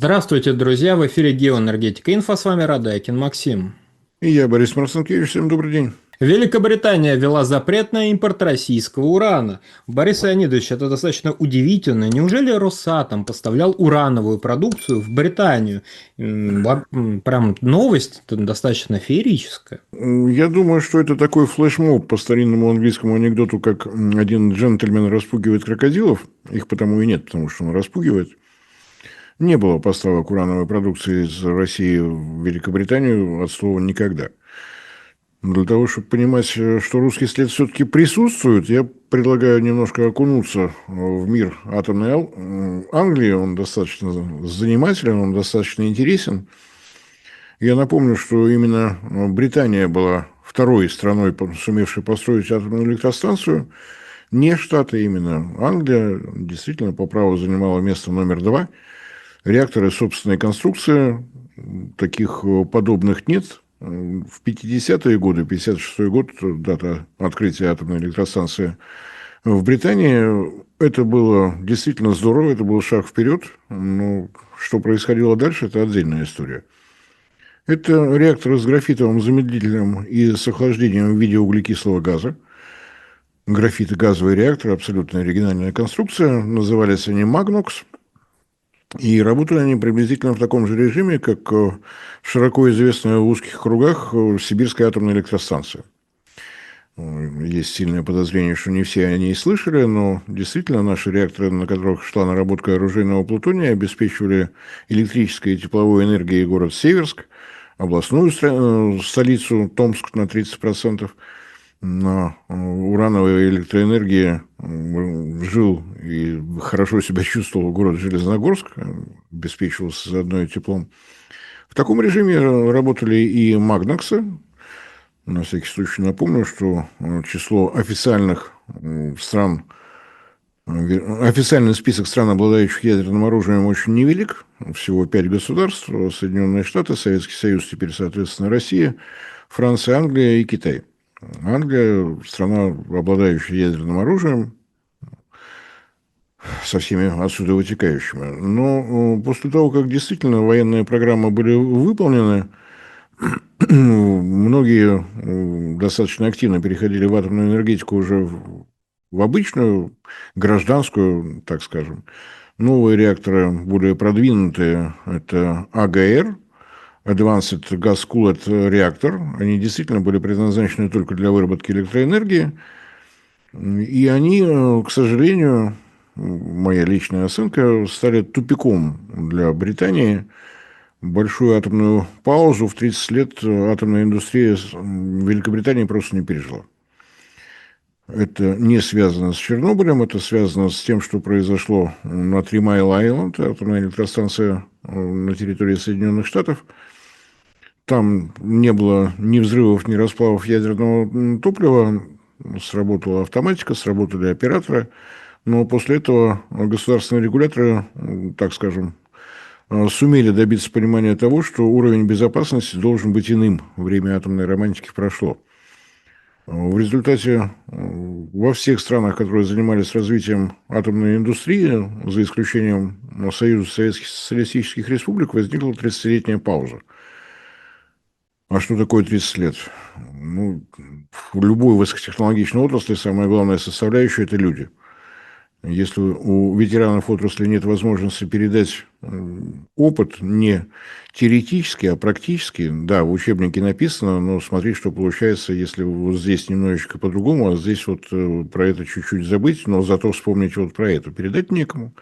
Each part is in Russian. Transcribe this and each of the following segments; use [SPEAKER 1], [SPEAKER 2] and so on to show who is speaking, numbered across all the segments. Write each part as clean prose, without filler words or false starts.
[SPEAKER 1] Здравствуйте, друзья! В эфире «Геоэнергетика Инфо». С вами Радайкин Максим.
[SPEAKER 2] И я, Борис Марцинкевич. Всем добрый день.
[SPEAKER 1] Великобритания ввела запрет на импорт российского урана. Борис Леонидович, это достаточно удивительно. Неужели Росатом поставлял урановую продукцию в Британию? Прям новость достаточно феерическая.
[SPEAKER 2] Я думаю, что это такой флешмоб по старинному английскому анекдоту, как один джентльмен распугивает крокодилов. Их потому и нет, потому что он распугивает. Не было поставок урановой продукции из России в Великобританию от слова «никогда». Для того, чтобы понимать, что русский след все-таки присутствует, я предлагаю немножко окунуться в мир атомной Англии. Он достаточно занимателен, он достаточно интересен. Я напомню, что именно Британия была второй страной, сумевшей построить атомную электростанцию. Не Штаты именно. Англия действительно по праву занимала место номер два. Реакторы собственной конструкции, таких подобных нет. В 50-е годы, 56-й год, дата открытия атомной электростанции в Британии, это было действительно здорово, это был шаг вперед. Но что происходило дальше, это отдельная история. Это реакторы с графитовым замедлителем и с охлаждением в виде углекислого газа. Графитогазовый реактор, абсолютно оригинальная конструкция. Назывались они Magnox. И работали они приблизительно в таком же режиме, как широко известная в узких кругах Сибирская атомная электростанция. Есть сильное подозрение, что не все они и слышали, но действительно наши реакторы, на которых шла наработка оружейного плутония, обеспечивали электрической и тепловой энергией город Северск, областную столицу Томск на 30%. На урановой электроэнергии жил и хорошо себя чувствовал город Железногорск, обеспечивался заодно и теплом. В таком режиме работали и Магноксы. На всякий случай напомню, что число официальных стран, официальный список стран, обладающих ядерным оружием, очень невелик. Всего 5 государств: Соединенные Штаты, Советский Союз, теперь, соответственно, Россия, Франция, Англия и Китай. Англия – страна, обладающая ядерным оружием, со всеми отсюда вытекающими. Но после того, как действительно военные программы были выполнены, многие достаточно активно переходили в атомную энергетику уже в обычную, гражданскую, так скажем. Новые реакторы, более продвинутые, это АГР, Advanced Gas Cooled Reactor. Они действительно были предназначены только для выработки электроэнергии. И они, к сожалению, моя личная оценка, стали тупиком для Британии. Большую атомную паузу в 30 лет атомная индустрия Великобритании просто не пережила. Это не связано с Чернобылем, это связано с тем, что произошло на Три Майл-Айленд, атомная электростанция на территории Соединенных Штатов. Там не было ни взрывов, ни расплавов ядерного топлива. Сработала автоматика, сработали операторы. Но после этого государственные регуляторы, так скажем, сумели добиться понимания того, что уровень безопасности должен быть иным. Время атомной романтики прошло. В результате во всех странах, которые занимались развитием атомной индустрии, за исключением Союза Советских Социалистических Республик, возникла 30-летняя пауза. А что такое 30 лет? Ну, в любой высокотехнологичной отрасли самая главная составляющая – это люди. Если у ветеранов отрасли нет возможности передать опыт не теоретически, а практически, да, в учебнике написано, но смотри, что получается, если вот здесь немножечко по-другому, а здесь вот про это чуть-чуть забыть, но зато вспомнить вот про это. Передать некому.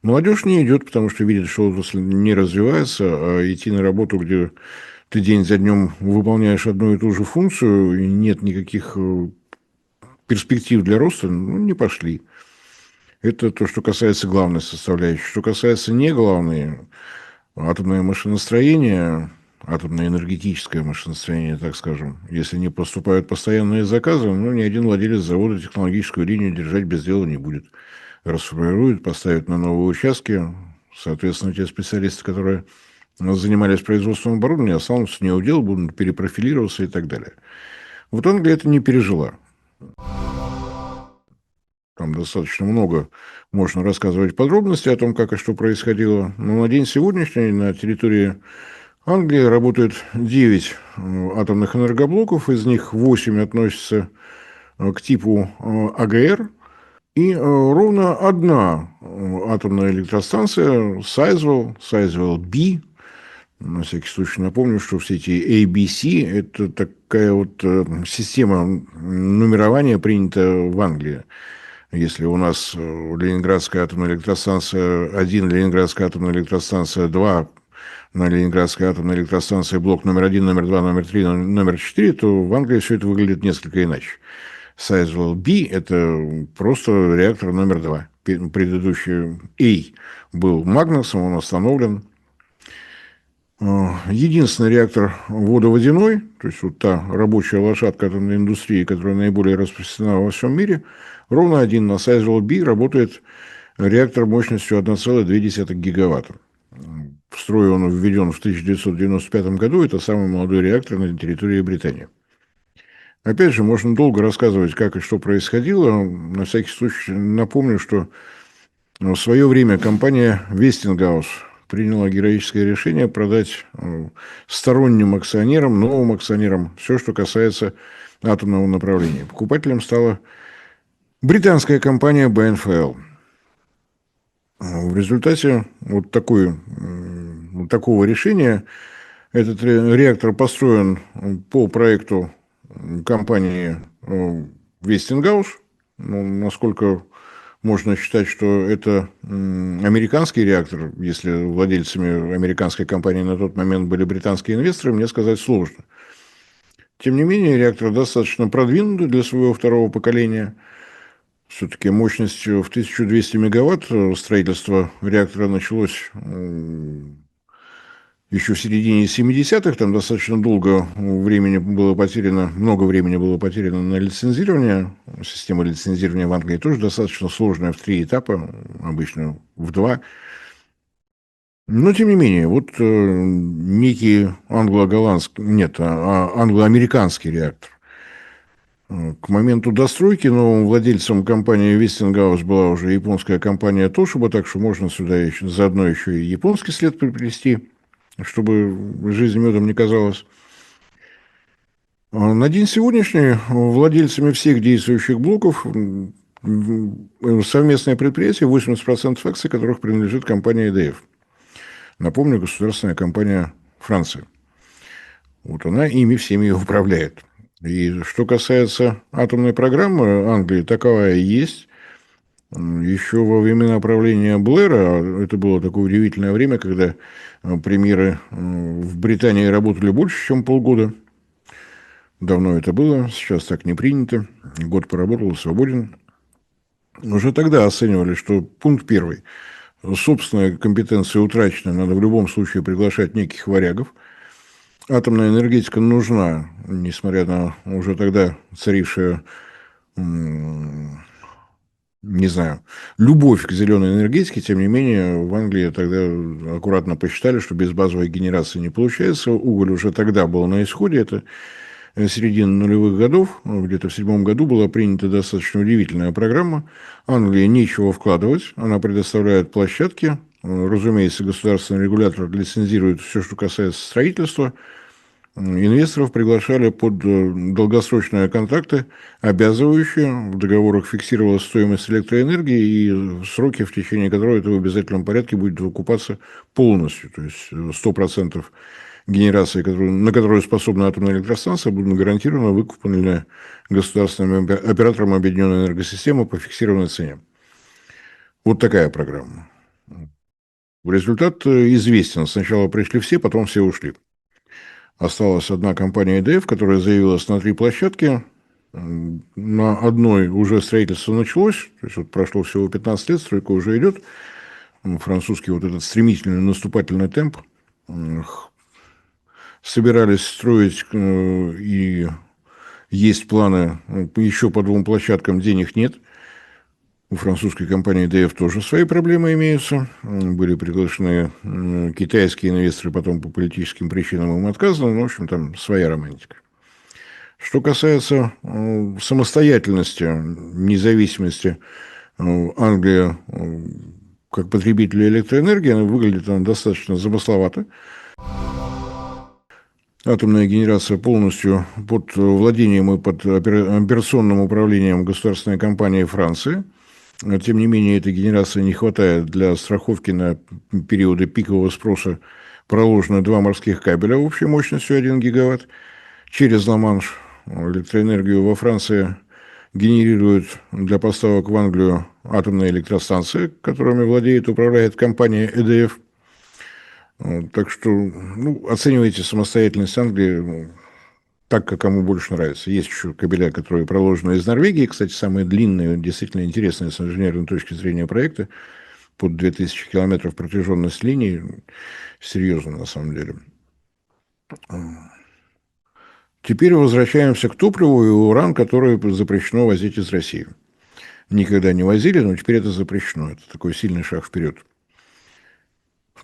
[SPEAKER 2] Молодежь не идет, потому что видит, что отрасль не развивается, а идти на работу, где ты день за днем выполняешь одну и ту же функцию, и нет никаких перспектив для роста, ну, не пошли. Это то, что касается главной составляющей. Что касается не главной, атомное машиностроение, атомное энергетическое машиностроение, так скажем, если не поступают постоянные заказы, ну, ни один владелец завода технологическую линию держать без дела не будет. Расформирует, поставит на новые участки. Соответственно, те специалисты, которые занимались производством оборудования, останутся не у дел, будут перепрофилироваться и так далее. Вот Англия это не пережила. там достаточно много можно рассказывать подробностей о том, как и что происходило. Но на день сегодняшний на территории Англии работает 9 атомных энергоблоков, из них 8 относятся к типу АГР, и ровно одна атомная электростанция Sizewell B. На всякий случай напомню, что все эти ABC – это такая вот система нумерования, принята в Англии. Если у нас Ленинградская атомная электростанция 1, Ленинградская атомная электростанция 2, на Ленинградской атомной электростанции блок номер 1, номер 2, номер 3, номер 4, то в Англии все это выглядит несколько иначе. Sizewell B – это просто реактор номер 2. Предыдущий A был Магнусом, он остановлен. Единственный реактор водоводяной, то есть вот та рабочая лошадка атомной индустрии, которая наиболее распространена во всем мире, ровно один на Sizewell B работает реактор мощностью 1,2 гигаватта. В строй он введен в 1995 году. Это самый молодой реактор на территории Британии. Опять же, можно долго рассказывать, как и что происходило. На всякий случай напомню, что в свое время компания Westinghouse приняла героическое решение продать сторонним акционерам, новым акционерам, все, что касается атомного направления. Покупателем стала британская компания BNFL. В результате вот такого решения этот реактор построен по проекту компании Westinghouse. Ну, насколько можно считать, что это американский реактор, если владельцами американской компании на тот момент были британские инвесторы, мне сказать сложно. Тем не менее, реактор достаточно продвинутый для своего второго поколения. Все-таки мощностью в 1200 мегаватт строительство реактора началось еще в середине 70-х. Там достаточно много времени было потеряно на лицензирование. Система лицензирования в Англии тоже достаточно сложная, в 3 этапа, обычно в 2. Но, тем не менее, вот некий англо-американский реактор. К моменту достройки новым владельцем компании Westinghouse была уже японская компания Toshiba, так что можно сюда заодно еще и японский след приплести, чтобы жизнь медом не казалась. На день сегодняшний владельцами всех действующих блоков совместное предприятие, 80% акций которых принадлежит компании EDF. Напомню, государственная компания Франции. Вот она ими всеми и управляет. И что касается атомной программы Англии, таковая и есть. Еще во времена правления Блэра, это было такое удивительное время, когда премьеры в Британии работали больше, чем полгода. Давно это было, сейчас так не принято. Год поработал, свободен. Уже тогда оценивали, что пункт первый. Собственная компетенция утрачена, надо в любом случае приглашать неких варягов. Атомная энергетика нужна, несмотря на уже тогда царившую, не знаю, любовь к зеленой энергетике. Тем не менее, в Англии тогда аккуратно посчитали, что без базовой генерации не получается. Уголь уже тогда был на исходе. Это середина нулевых годов. Где-то в 2007 году была принята достаточно удивительная программа. Англии нечего вкладывать. Она предоставляет площадки. Разумеется, государственный регулятор лицензирует все, что касается строительства. Инвесторов приглашали под долгосрочные контракты, обязывающие, в договорах фиксировалась стоимость электроэнергии и сроки, в течение которых это в обязательном порядке будет выкупаться полностью. То есть 100% генерации, на которую способна атомная электростанция, будут гарантированно выкуплены государственным оператором объединенной энергосистемы по фиксированной цене. Вот такая программа. Результат известен. Сначала пришли все, потом все ушли. Осталась одна компания EDF, которая заявилась на 3 площадки. На одной уже строительство началось. То есть вот прошло всего 15 лет, стройка уже идет. Французский вот этот стремительный наступательный темп. Собирались строить, и есть планы еще по 2 площадкам, денег нет. У французской компании EDF тоже свои проблемы имеются. Были приглашены китайские инвесторы, потом по политическим причинам им отказано. Ну, в общем, там своя романтика. Что касается самостоятельности, независимости Англия, как потребитель электроэнергии, выглядит она достаточно замысловато. Атомная генерация полностью под владением и под операционным управлением государственной компании Франции. Тем не менее, этой генерации не хватает для страховки на периоды пикового спроса. Проложены 2 морских кабеля общей мощностью 1 гигаватт. Через Ла-Манш электроэнергию во Франции генерируют для поставок в Англию атомные электростанции, которыми владеет и управляет компания EDF. Так что оценивайте самостоятельность Англии так, как кому больше нравится. Есть еще кабеля, которые проложены из Норвегии. Кстати, самые длинные, действительно интересные с инженерной точки зрения проекты. Под 2000 километров протяженность линий. Серьезно, на самом деле. Теперь возвращаемся к топливу и уран, который запрещено возить из России. Никогда не возили, но теперь это запрещено. Это такой сильный шаг вперед.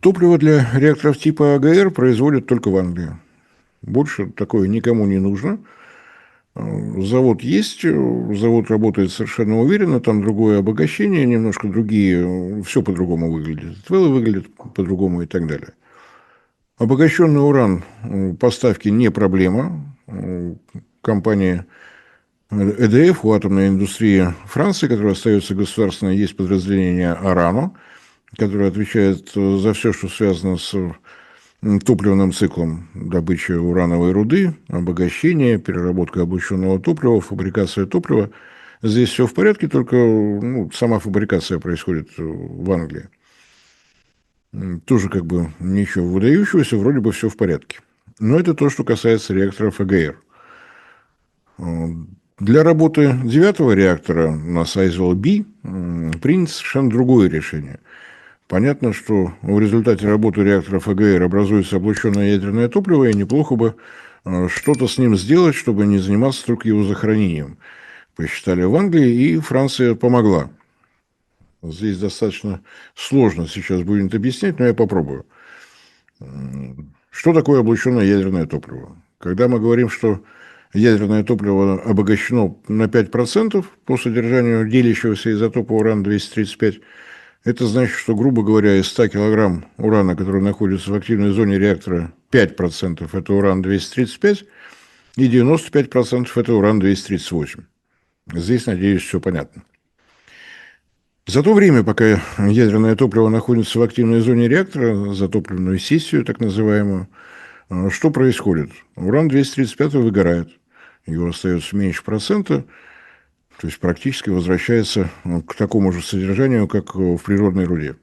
[SPEAKER 2] Топливо для реакторов типа АГР производят только в Англии. Больше такое никому не нужно. Завод есть, завод работает совершенно уверенно, там другое обогащение, немножко другие, все по-другому выглядит. ТВЛ выглядит по-другому и так далее. Обогащенный уран поставки не проблема. Компания EDF, у атомной индустрии Франции, которая остается государственной, есть подразделение АРАНО, которое отвечает за все, что связано с топливным циклом: добычи урановой руды, обогащение, переработка облученного топлива, фабрикация топлива. Здесь все в порядке, только сама фабрикация происходит в Англии. Тоже как бы ничего выдающегося, вроде бы все в порядке. Но это то, что касается реакторов АГР. Для работы 9-го реактора на Сайзвелл-Б принято совершенно другое решение. Понятно, что в результате работы реакторов АГР образуется облученное ядерное топливо, и неплохо бы что-то с ним сделать, чтобы не заниматься только его захоронением. Посчитали в Англии, и Франция помогла. Здесь достаточно сложно сейчас будет объяснять, но я попробую. Что такое облученное ядерное топливо? Когда мы говорим, что ядерное топливо обогащено на 5% по содержанию делящегося изотопа уран-235, это значит, что, грубо говоря, из 100 килограмм урана, который находится в активной зоне реактора, 5% это уран-235 и 95% это уран-238. Здесь, надеюсь, все понятно. За то время, пока ядерное топливо находится в активной зоне реактора, затопленную сессию, так называемую, что происходит? Уран-235 выгорает, его остается меньше процента, то есть практически возвращается к такому же содержанию, как в природной руде.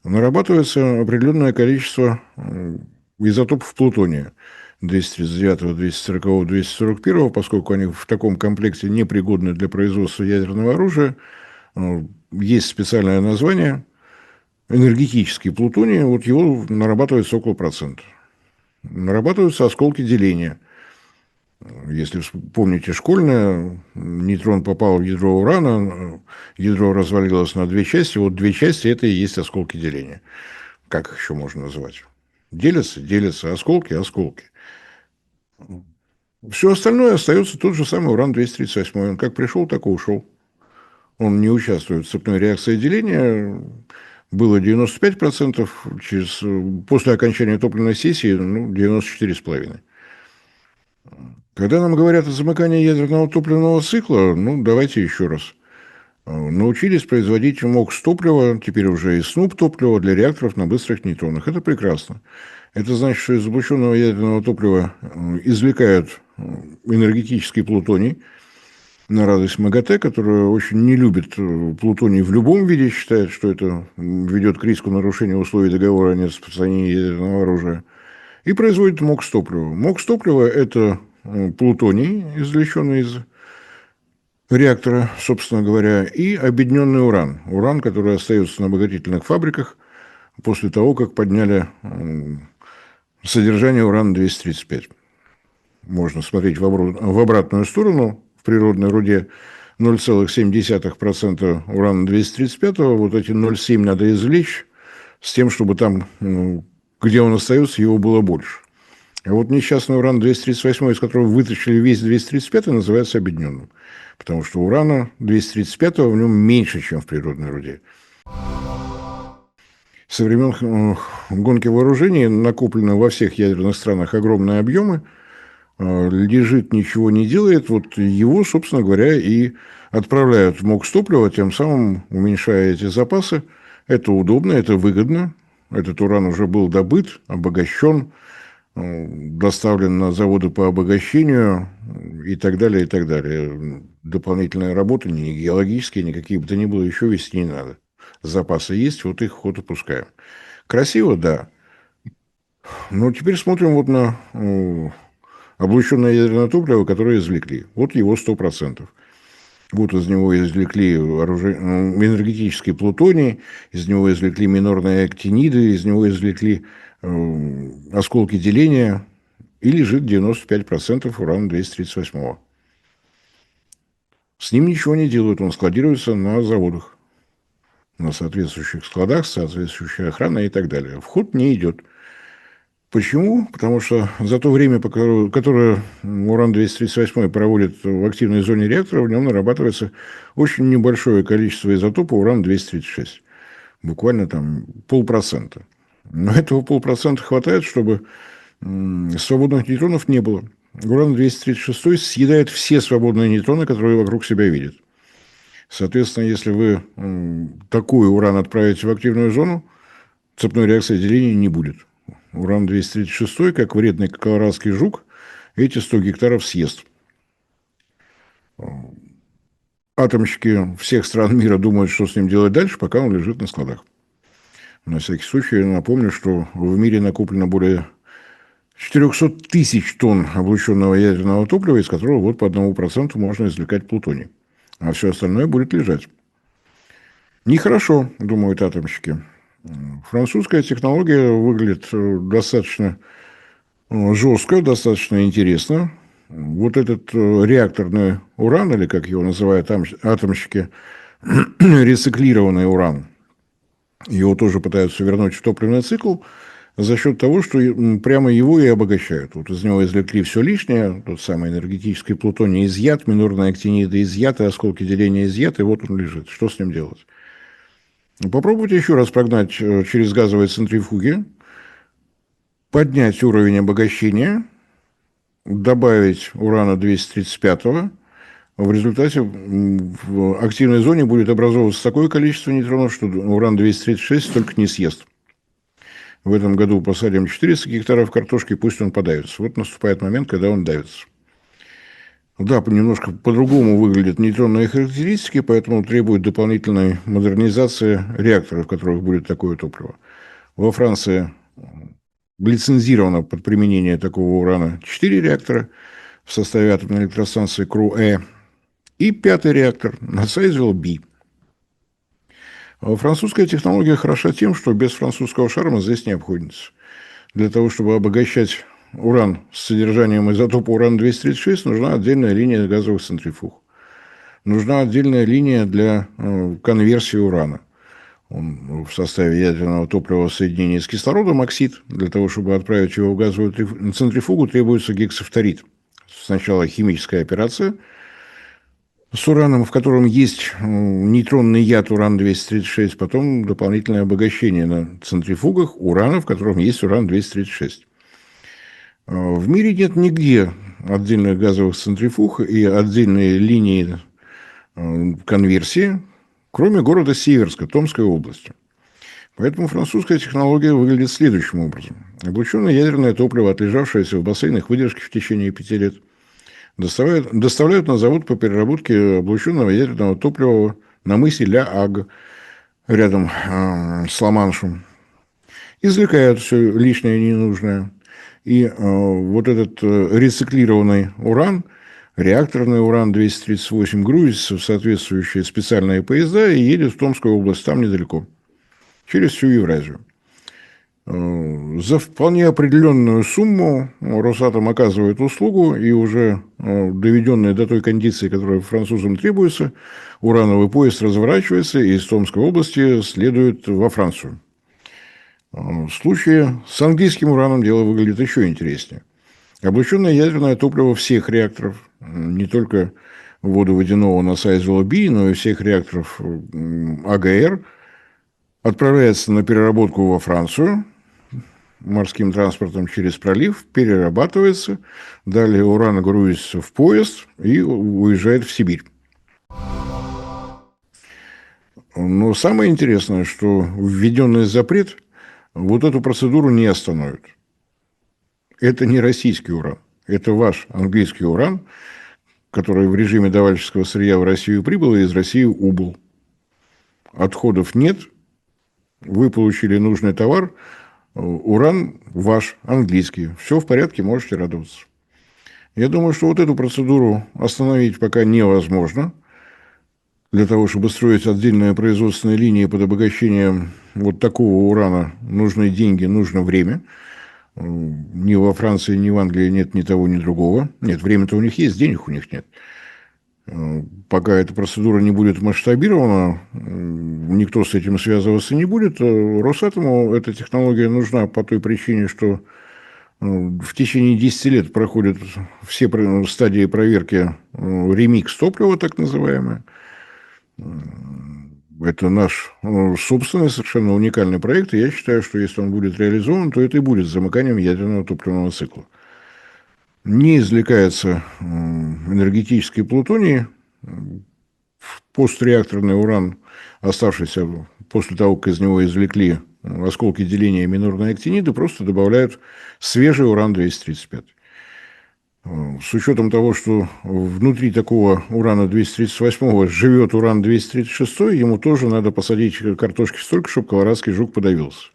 [SPEAKER 2] Нарабатывается определенное количество изотопов плутония: 239, 240, 241, поскольку они в таком комплекте непригодны для производства ядерного оружия. Есть специальное название — энергетический плутоний, вот его нарабатывается около процента. Нарабатываются осколки деления. Если помните школьное, нейтрон попал в ядро урана, ядро развалилось на 2 части, вот 2 части — это и есть осколки деления. Как их еще можно назвать? Делятся, осколки. Все остальное остается тот же самый уран-238. Он как пришел, так и ушел. Он не участвует в цепной реакции деления. Было 95%, после окончания топливной сессии 94,5%. Когда нам говорят о замыкании ядерного топливного цикла, давайте еще раз. Научились производить МОКС топлива, теперь уже и СНУП топлива для реакторов на быстрых нейтронах. Это прекрасно. Это значит, что из облученного ядерного топлива извлекают энергетический плутоний, на радость МАГАТЭ, которая очень не любит плутоний в любом виде, считает, что это ведет к риску нарушения условий договора о нераспространении ядерного оружия, и производит МОКС топлива. МОКС топлива — это плутоний, извлеченный из реактора, собственно говоря, и объединенный уран. Уран, который остается на обогатительных фабриках после того, как подняли содержание урана-235. Можно смотреть в обратную сторону. В природной руде 0,7% урана-235, вот эти 0,7 надо извлечь с тем, чтобы там, где он остается, его было больше. А вот несчастный уран-238, из которого вытащили весь 235, называется объединенным. Потому что урана 235 в нем меньше, чем в природной руде. Со времен гонки вооружений накоплено во всех ядерных странах огромные объемы, лежит, ничего не делает, вот его, собственно говоря, и отправляют в МОКС топлива, тем самым уменьшая эти запасы. Это удобно, это выгодно. Этот уран уже был добыт, обогащен, доставлен на заводы по обогащению и так далее, и так далее. Дополнительные работы, ни геологические, никакие бы то ни было, еще вести не надо. Запасы есть, вот их в ход опускаем. Красиво, да. Но теперь смотрим вот на облученное ядерное топливо, которое извлекли. Вот его 100%. Вот из него извлекли энергетический плутоний, из него извлекли минорные актиниды, из него извлекли осколки деления, и лежит 95% урана-238. С ним ничего не делают, он складируется на заводах, на соответствующих складах, соответствующей охраной и так далее. В ход не идет. Почему? Потому что за то время, которое уран-238 проводит в активной зоне реактора, в нем нарабатывается очень небольшое количество изотопа урана-236. Буквально там 0,5%. Но этого 0,5% хватает, чтобы свободных нейтронов не было. Уран-236 съедает все свободные нейтроны, которые вокруг себя видит. Соответственно, если вы такой уран отправите в активную зону, цепной реакции деления не будет. Уран-236, как вредный колорадский жук, эти 100 гектаров съест. Атомщики всех стран мира думают, что с ним делать дальше, пока он лежит на складах. На всякий случай я напомню, что в мире накоплено более 400 тысяч тонн облученного ядерного топлива, из которого вот по 1% можно извлекать плутоний. А все остальное будет лежать. Нехорошо, думают атомщики. Французская технология выглядит достаточно жестко, достаточно интересно. Вот этот реакторный уран, или как его называют атомщики, рециклированный уран, его тоже пытаются вернуть в топливный цикл за счет того, что прямо его и обогащают. Вот из него извлекли все лишнее, тот самый энергетический плутоний изъят, минорные актиниды изъяты, осколки деления изъяты, и вот он лежит. Что с ним делать? Попробуйте еще раз прогнать через газовые центрифуги, поднять уровень обогащения, добавить урана-235. В результате в активной зоне будет образовываться такое количество нейтронов, что уран-236 столько не съест. В этом году посадим 400 гектаров картошки, пусть он подавится. Вот наступает момент, когда он давится. Да, немножко по-другому выглядят нейтронные характеристики, поэтому требует дополнительной модернизации реакторов, в которых будет такое топливо. Во Франции лицензировано под применение такого урана 4 реактора в составе атомной электростанции КРУ-Э и 5-й реактор на Сейзвилл-Б. Французская технология хороша тем, что без французского шарма здесь не обходится. Для того, чтобы обогащать уран с содержанием изотопа урана-236, нужна отдельная линия газовых центрифуг. Нужна отдельная линия для конверсии урана. Он в составе ядерного топлива в соединении с кислородом оксид. Для того, чтобы отправить его в газовую центрифугу, требуется гексафторид. Сначала химическая операция с ураном, в котором есть нейтронный яд уран-236, потом дополнительное обогащение на центрифугах урана, в котором есть уран-236. В мире нет нигде отдельных газовых центрифуг и отдельной линии конверсии, кроме города Северска, Томской области. Поэтому французская технология выглядит следующим образом. Облученное ядерное топливо, отлежавшееся в бассейнах выдержки в течение 5 лет, доставляют на завод по переработке облученного ядерного топлива на мысе Ля-Аг, рядом с Ла-Маншем. Извлекают все лишнее и ненужное. И вот этот рециклированный уран, реакторный уран-238, грузится в соответствующие специальные поезда и едет в Томскую область, там недалеко, через всю Евразию. За вполне определенную сумму Росатом оказывает услугу, и уже доведенный до той кондиции, которая французам требуется, урановый поезд разворачивается и из Томской области следует во Францию. В случае с английским ураном дело выглядит еще интереснее. Облученное ядерное топливо всех реакторов, не только водоводяного на Sizewell B, но и всех реакторов АГР, отправляется на переработку во Францию морским транспортом через пролив, перерабатывается, далее уран грузится в поезд и уезжает в Сибирь. Но самое интересное, что введенный запрет вот эту процедуру не остановит. Это не российский уран, это ваш английский уран, который в режиме давальческого сырья в Россию прибыл и из России убыл. Отходов нет, вы получили нужный товар, уран ваш, английский. Все в порядке, можете радоваться. Я думаю, что вот эту процедуру остановить пока невозможно. Для того, чтобы строить отдельные производственные линии под обогащение вот такого урана, нужны деньги, нужно время. Ни во Франции, ни в Англии нет ни того, ни другого. Нет, время-то у них есть, денег у них нет. Пока эта процедура не будет масштабирована, никто с этим связываться не будет. Росатому эта технология нужна по той причине, что в течение 10 лет проходят все стадии проверки ремикс топлива, так называемое. Это наш собственный, совершенно уникальный проект, и я считаю, что если он будет реализован, то это и будет замыканием ядерного топливного цикла. Не извлекается энергетический плутоний, постреакторный уран, оставшийся после того, как из него извлекли осколки деления минорной актиниды, просто добавляют свежий уран-235. С учетом того, что внутри такого урана-238 живет уран-236, ему тоже надо посадить картошки столько, чтобы колорадский жук подавился.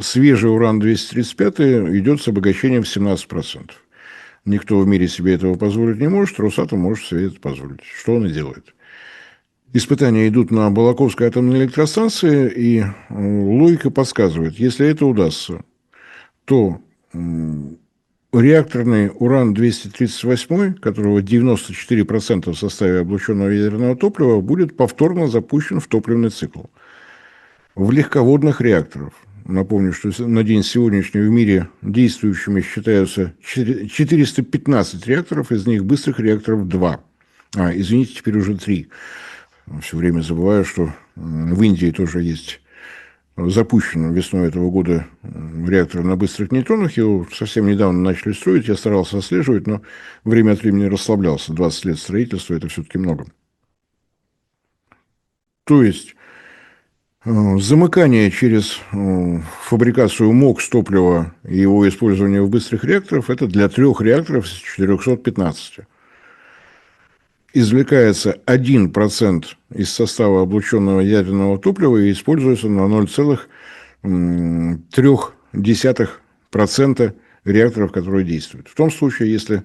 [SPEAKER 2] Свежий уран-235 идет с обогащением в 17%. Никто в мире себе этого позволить не может, Росатом может себе это позволить. Что он и делает. Испытания идут на Балаковской атомной электростанции, и логика подсказывает, если это удастся, то реакторный уран-238, которого 94% в составе облученного ядерного топлива, будет повторно запущен в топливный цикл. В легководных реакторах. Напомню, что на день сегодняшний в мире действующими считаются 415 реакторов, из них быстрых реакторов 2. Извините, теперь уже 3. Все время забываю, что в Индии тоже есть запущен весной этого года реактор на быстрых нейтронах. Его совсем недавно начали строить. Я старался отслеживать, но время от времени расслаблялся. 20 лет строительства – это все-таки много. То есть замыкание через фабрикацию МОКС топлива и его использование в быстрых реакторах – это для 3 реакторов из 415. Извлекается 1% из состава облученного ядерного топлива и используется на 0,3% реакторов, которые действуют. В том случае, если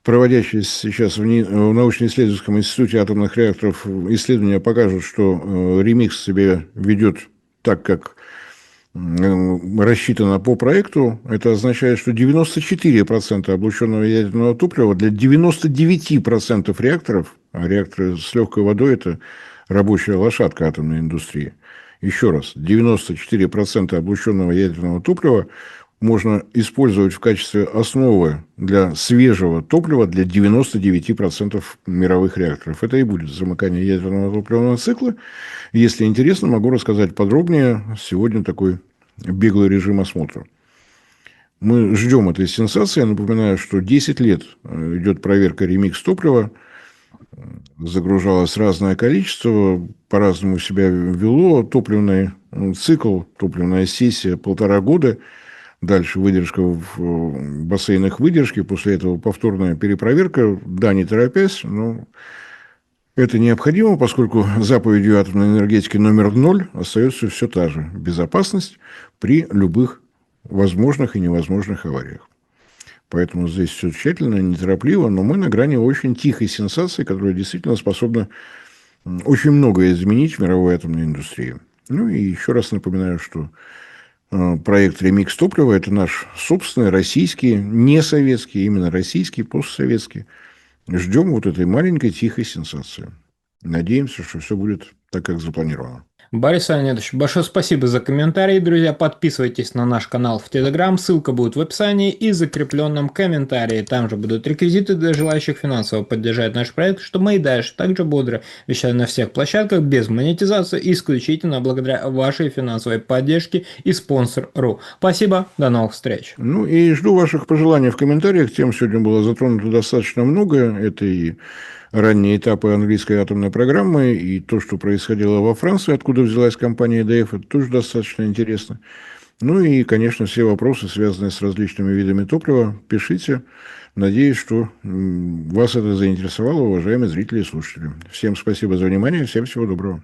[SPEAKER 2] проводящиеся сейчас в научно-исследовательском институте атомных реакторов исследования покажут, что ремикс себя ведет так, как рассчитано по проекту, это означает, что 94% облученного ядерного топлива для 99% реакторов, а реакторы с легкой водой – это рабочая лошадка атомной индустрии. Еще раз, 94% облученного ядерного топлива можно использовать в качестве основы для свежего топлива для 99% мировых реакторов. Это и будет замыкание ядерного топливного цикла. Если интересно, могу рассказать подробнее. Сегодня такой беглый режим осмотра. Мы ждем этой сенсации. Я напоминаю, что 10 лет идет проверка ремикс топлива. Загружалось разное количество, по-разному себя вело. Топливный цикл, топливная сессия 1,5 года. Дальше выдержка в бассейнах выдержки, после этого повторная перепроверка, да, не торопясь, но это необходимо, поскольку заповедью атомной энергетики номер 0 остается все та же – безопасность при любых возможных и невозможных авариях. Поэтому здесь все тщательно, неторопливо, но мы на грани очень тихой сенсации, которая действительно способна очень многое изменить в мировой атомной индустрии. Ну и еще раз напоминаю, что проект «Ремикс топлива» – это наш собственный, российский, не советский, именно российский, постсоветский. Ждем вот этой маленькой тихой сенсации. Надеемся, что все будет так, как запланировано.
[SPEAKER 1] Борис Леонидович, большое спасибо за комментарии, друзья. Подписывайтесь на наш канал в Telegram, ссылка будет в описании и закрепленном комментарии. Там же будут реквизиты для желающих финансово поддержать наш проект, чтобы мы и дальше также бодро вещали на всех площадках без монетизации, исключительно благодаря вашей финансовой поддержке и спонсору. Спасибо, до новых встреч.
[SPEAKER 2] Ну и жду ваших пожеланий в комментариях. Тем сегодня было затронуто достаточно много. Это и ранние этапы английской атомной программы, и то, что происходило во Франции, откуда взялась компания EDF, это тоже достаточно интересно. Ну и, конечно, все вопросы, связанные с различными видами топлива, пишите. Надеюсь, что вас это заинтересовало, уважаемые зрители и слушатели. Всем спасибо за внимание, всем всего доброго.